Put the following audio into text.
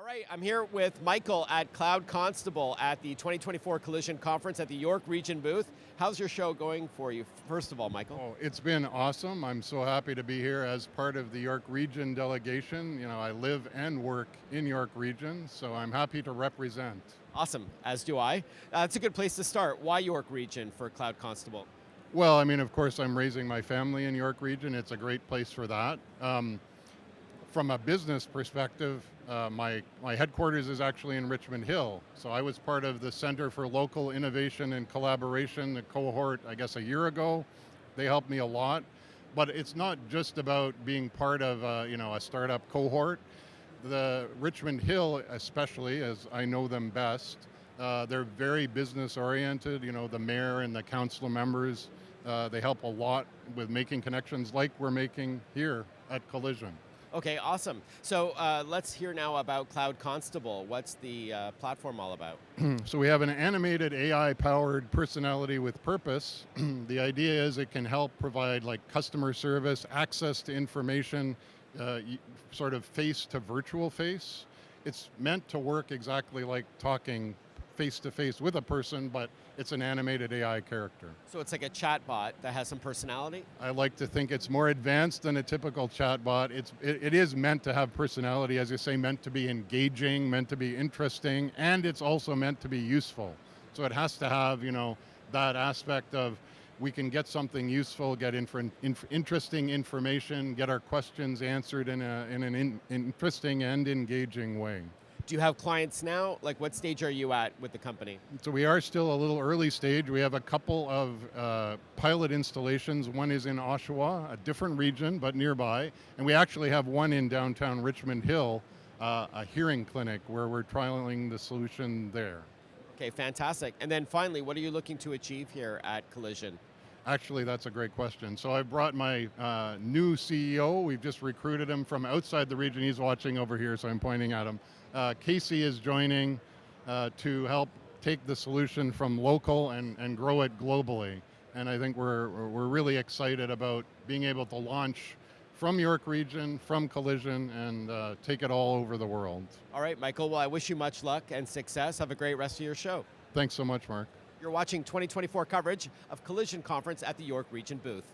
right, I'm here with Michael at CloudConstable at the 2024 Collision Conference at the York Region booth. How's your show going for you, first of all, Michael? Oh, it's been awesome. I'm so happy to be here as part of the York Region delegation. You know, I live and work in York Region, so I'm happy to represent. Awesome, as do I. It's a good place to start. Why York Region for CloudConstable? Well, I mean, of course, I'm raising my family in York Region. It's a great place for that. From a business perspective, my headquarters is actually in Richmond Hill. So I was part of the Center for Local Innovation and Collaboration, the cohort, I guess, a year ago. They helped me a lot. But it's not just about being part of a startup cohort. The Richmond Hill, especially, as I know them best, they're very business oriented. You know, the mayor and the council members, they help a lot with making connections like we're making here at Collision. Okay, awesome. So let's hear now about CloudConstable. What's the platform all about? So we have an animated AI-powered personality with purpose. The idea is it can help provide like customer service, access to information, sort of face to virtual face. It's meant to work exactly like talking face to face with a person, but it's an animated AI character. So it's like a chatbot that has some personality? I like to think it's more advanced than a typical chatbot. It is meant to have personality, as you say, meant to be engaging, meant to be interesting, and it's also meant to be useful. So it has to have, that aspect of we can get something useful, get interesting information, get our questions answered in an interesting and engaging way. Do you have clients now? Like, what stage are you at with the company? So we are still a little early stage. We have a couple of pilot installations. One is in Oshawa, a different region, but nearby. And we actually have one in downtown Richmond Hill, a hearing clinic where we're trialing the solution there. Okay, fantastic. And then finally, what are you looking to achieve here at Collision? Actually, that's a great question. So I brought my new CEO. We've just recruited him from outside the region. He's watching over here, so I'm pointing at him. Casey is joining to help take the solution from local and grow it globally. And I think we're really excited about being able to launch from York Region, from Collision, and take it all over the world. All right, Michael. Well, I wish you much luck and success. Have a great rest of your show. Thanks so much, Mark. You're watching 2024 coverage of Collision Conference at the York Region booth.